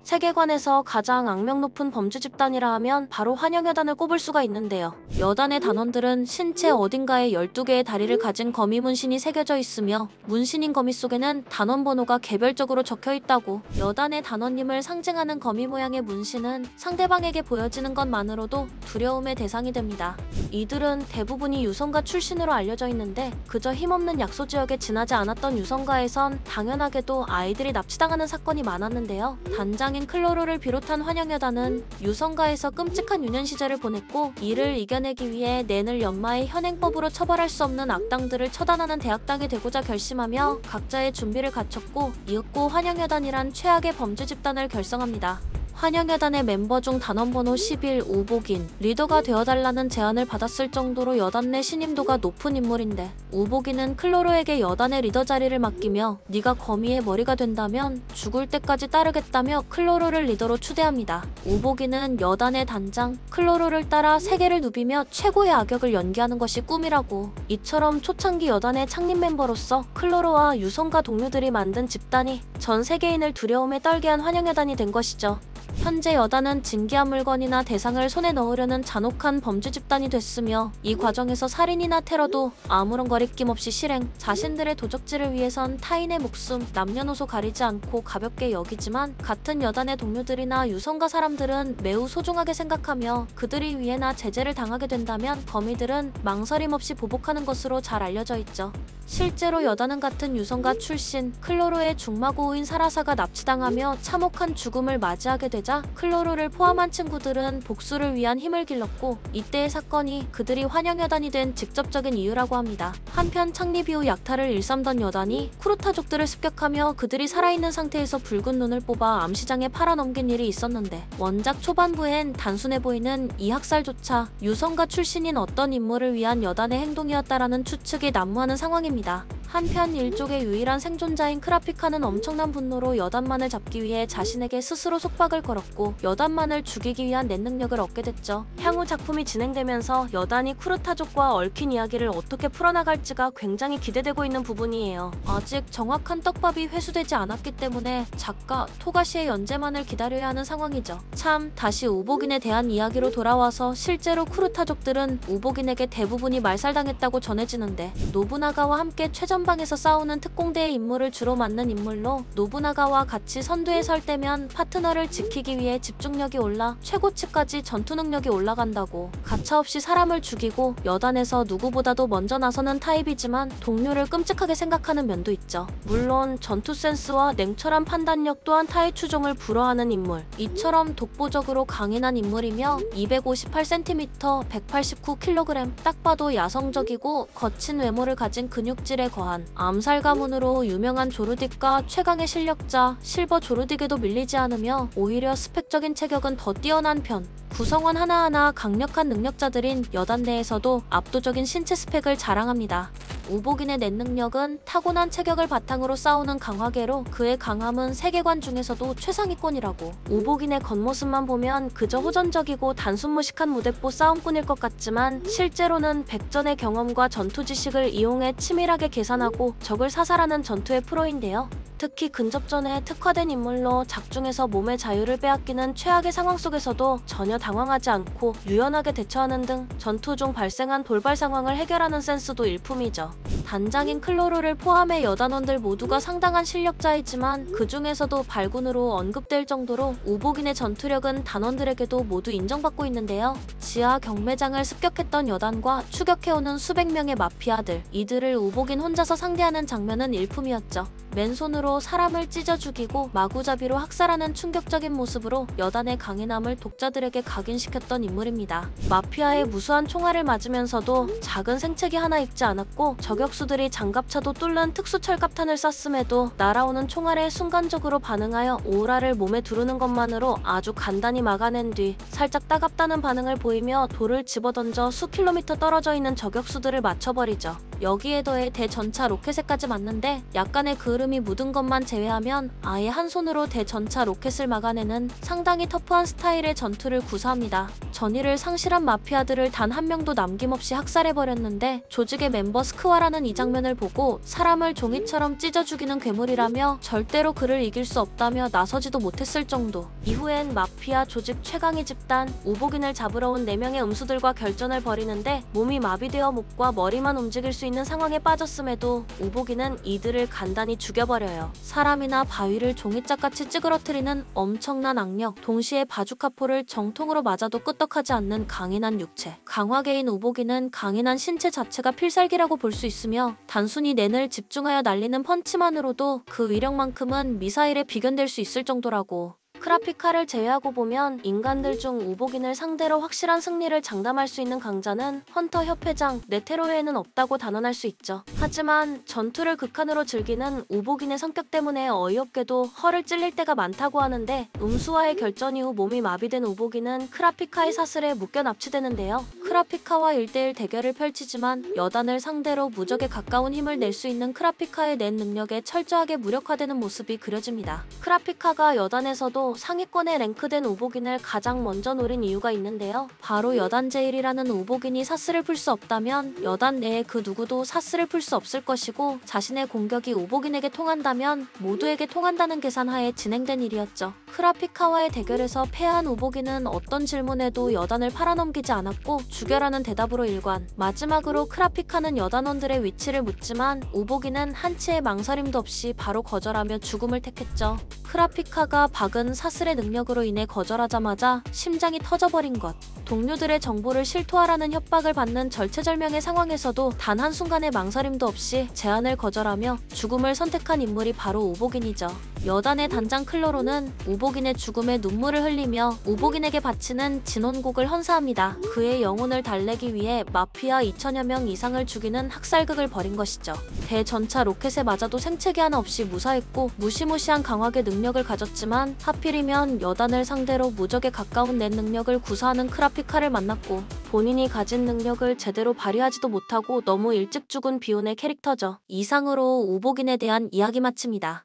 세계관에서 가장 악명 높은 범죄 집단이라 하면 바로 환영여단을 꼽을 수가 있는데요. 여단의 단원들은 신체 어딘가에 12개의 다리를 가진 거미 문신이 새겨져 있으며 문신인 거미 속에는 단원 번호가 개별적으로 적혀 있다고. 여단의 단원님을 상징하는 거미 모양의 문신은 상대방에게 보여지는 것만으로도 두려움의 대상이 됩니다. 이들은 대부분이 유성가 출신으로 알려져 있는데 그저 힘없는 약소 지역에 지나지 않았던 유성가에선 당연하게도 아이들이 납치당하는 사건이 많았는데요. 단장인 클로로를 비롯한 환영여단은 유성가에서 끔찍한 유년 시절을 보냈고 이를 이겨내기 위해 내늘 연마의 현행법으로 처벌할 수 없는 악당들을 처단하는 대학당이 되고자 결심하며 각자의 준비를 갖췄고 이윽고 환영여단이란 최악의 범죄 집단을 결성합니다. 환영여단의 멤버 중 단원번호 11 우복인 리더가 되어달라는 제안을 받았을 정도로 여단 내 신임도가 높은 인물인데 우복인은 클로로에게 여단의 리더 자리를 맡기며 네가 거미의 머리가 된다면 죽을 때까지 따르겠다며 클로로를 리더로 추대합니다. 우복인은 여단의 단장 클로로를 따라 세계를 누비며 최고의 악역을 연기하는 것이 꿈이라고. 이처럼 초창기 여단의 창립 멤버로서 클로로와 유성가 동료들이 만든 집단이 전 세계인을 두려움에 떨게 한 환영여단이 된 것이죠. 현재 여단은 진기한 물건이나 대상을 손에 넣으려는 잔혹한 범죄 집단이 됐으며 이 과정에서 살인이나 테러도 아무런 거리낌 없이 실행. 자신들의 도적질을 위해선 타인의 목숨, 남녀노소 가리지 않고 가볍게 여기지만 같은 여단의 동료들이나 유성가 사람들은 매우 소중하게 생각하며 그들이 위해나 제재를 당하게 된다면 거미들은 망설임 없이 보복하는 것으로 잘 알려져 있죠. 실제로 여단은 같은 유성가 출신 클로로의 중마고우인 사라사가 납치당하며 참혹한 죽음을 맞이하게 되자 클로로를 포함한 친구들은 복수를 위한 힘을 길렀고 이때의 사건이 그들이 환영여단이 된 직접적인 이유라고 합니다. 한편 창립 이후 약탈을 일삼던 여단이 쿠르타족들을 습격하며 그들이 살아있는 상태에서 붉은 눈을 뽑아 암시장에 팔아넘긴 일이 있었는데 원작 초반부엔 단순해 보이는 이 학살조차 유성가 출신인 어떤 인물을 위한 여단의 행동이었다라는 추측이 난무하는 상황입니다. 한편 일족의 유일한 생존자인 크라피카는 엄청난 분노로 여단만을 잡기 위해 자신에게 스스로 속박을 걸었고 여단만을 죽이기 위한 낸 능력을 얻게 됐죠. 향후 작품이 진행되면서 여단이 쿠르타족과 얽힌 이야기를 어떻게 풀어나갈지가 굉장히 기대되고 있는 부분이에요. 아직 정확한 떡밥이 회수되지 않았기 때문에 작가 토가시의 연재만을 기다려야 하는 상황이죠. 참, 다시 우복인에 대한 이야기로 돌아와서 실제로 쿠르타족들은 우복인에게 대부분이 말살당했다고 전해지는데 노부나가와 함께 최전방에서 싸우는 특공대의 임무를 주로 맡는 인물로 노부나가와 같이 선두에 설 때면 파트너를 지키기 위해 집중력이 올라 최고치까지 전투 능력이 올라간다고. 가차없이 사람을 죽이고 여단에서 누구보다도 먼저 나서는 타입이지만 동료를 끔찍하게 생각하는 면도 있죠. 물론 전투 센스와 냉철한 판단력 또한 타의 추종을 불허하는 인물. 이처럼 독보적으로 강인한 인물이며 258cm, 189kg, 딱 봐도 야성적이고 거친 외모를 가진 근육질에 거한 암살 가문으로 유명한 조르딕과 최강의 실력자 실버 조르딕에도 밀리지 않으며 오히려 스펙적인 체격은 더 뛰어난 편. 구성원 하나하나 강력한 능력자들인 여단 내에서도 압도적인 신체 스펙을 자랑합니다. 우복인의 낸 능력은 타고난 체격을 바탕으로 싸우는 강화계로 그의 강함은 세계관 중에서도 최상위권이라고. 우복인의 겉모습만 보면 그저 호전적이고 단순무식한 무대뽀 싸움꾼일 것 같지만 실제로는 백전의 경험과 전투 지식을 이용해 치밀하게 계산하고 적을 사살하는 전투의 프로인데요. 특히 근접전에 특화된 인물로 작중에서 몸의 자유를 빼앗기는 최악의 상황 속에서도 전혀 당황하지 않고 유연하게 대처하는 등 전투 중 발생한 돌발 상황을 해결하는 센스도 일품이죠. 단장인 클로로를 포함해 여단원들 모두가 상당한 실력자이지만 그 중에서도 발군으로 언급될 정도로 우복인의 전투력은 단원들에게도 모두 인정받고 있는데요. 지하 경매장을 습격했던 여단과 추격해오는 수백 명의 마피아들, 이들을 우복인 혼자서 상대하는 장면은 일품이었죠. 맨손으로 사람을 찢어 죽이고 마구잡이로 학살하는 충격적인 모습으로 여단의 강인함을 독자들에게 각인시켰던 인물입니다. 마피아의 무수한 총알을 맞으면서도 작은 생채기 하나 입지 않았고 저격수들이 장갑차도 뚫는 특수 철갑탄을 쐈음에도 날아오는 총알에 순간적으로 반응하여 오라를 몸에 두르는 것만으로 아주 간단히 막아낸 뒤 살짝 따갑다는 반응을 보이며 돌을 집어던져 수킬로미터 떨어져 있는 저격수들을 맞춰버리죠. 여기에 더해 대전차 로켓에까지 맞는데 약간의 그을음이 묻은 것만 제외하면 아예 한 손으로 대전차 로켓을 막아내는 상당히 터프한 스타일의 전투를 구사합니다. 전의를 상실한 마피아들을 단 한 명도 남김없이 학살해버렸는데 조직의 멤버 스크와라는 이 장면을 보고 사람을 종이처럼 찢어 죽이는 괴물이라며 절대로 그를 이길 수 없다며 나서지도 못했을 정도. 이후엔 마피아 조직 최강의 집단 우복인을 잡으러 온 4명의 음수들과 결전을 벌이는데 몸이 마비되어 목과 머리만 움직일 수 있는 상황에 빠졌음에도 우복인은 이들을 간단히 죽여버려요. 사람이나 바위를 종이짝같이 찌그러뜨리는 엄청난 악력, 동시에 바주카포를 정통으로 맞아도 끄떡하지 않는 강인한 육체. 강화계인 우복인은 강인한 신체 자체가 필살기라고 볼 수 있으며 단순히 낸을 집중하여 날리는 펀치만으로도 그 위력만큼은 미사일에 비견될 수 있을 정도라고. 크라피카를 제외하고 보면 인간들 중 우복인을 상대로 확실한 승리를 장담할 수 있는 강자는 헌터 협회장 네테로 외에는 없다고 단언할 수 있죠. 하지만 전투를 극한으로 즐기는 우복인의 성격 때문에 어이없게도 허를 찔릴 때가 많다고 하는데 음수와의 결전 이후 몸이 마비된 우복인은 크라피카의 사슬에 묶여 납치되는데요. 크라피카와 1대1 대결을 펼치지만 여단을 상대로 무적에 가까운 힘을 낼 수 있는 크라피카의 낸 능력에 철저하게 무력화되는 모습이 그려집니다. 크라피카가 여단에서도 상위권에 랭크된 우복인을 가장 먼저 노린 이유가 있는데요. 바로 여단 제일이라는 우복인이 사슬을 풀 수 없다면 여단 내에 그 누구도 사슬을 풀 수 없을 것이고 자신의 공격이 우복인에게 통한다면 모두에게 통한다는 계산하에 진행된 일이었죠. 크라피카와의 대결에서 패한 우복인은 어떤 질문에도 여단을 팔아넘기지 않았고 죽여라는 대답으로 일관. 마지막으로 크라피카는 여단원들의 위치를 묻지만 우복인은 한치의 망설임도 없이 바로 거절하며 죽음을 택했죠. 크라피카가 박은 사슬의 능력으로 인해 거절하자마자 심장이 터져버린 것. 동료들의 정보를 실토하라는 협박을 받는 절체절명의 상황에서도 단 한순간의 망설임도 없이 제안을 거절하며 죽음을 선택한 인물이 바로 우복인이죠. 여단의 단장 클로로는 우복인의 죽음에 눈물을 흘리며 우복인에게 바치는 진혼곡을 헌사합니다. 그의 영혼을 달래기 위해 마피아 2000여 명 이상을 죽이는 학살극을 벌인 것이죠. 대전차 로켓에 맞아도 생채기 하나 없이 무사했고 무시무시한 강화계 능력을 가졌지만 하필이면 여단을 상대로 무적에 가까운 낸 능력을 구사하는 크라피카를 만났고 본인이 가진 능력을 제대로 발휘하지도 못하고 너무 일찍 죽은 비혼의 캐릭터죠. 이상으로 우복인에 대한 이야기 마칩니다.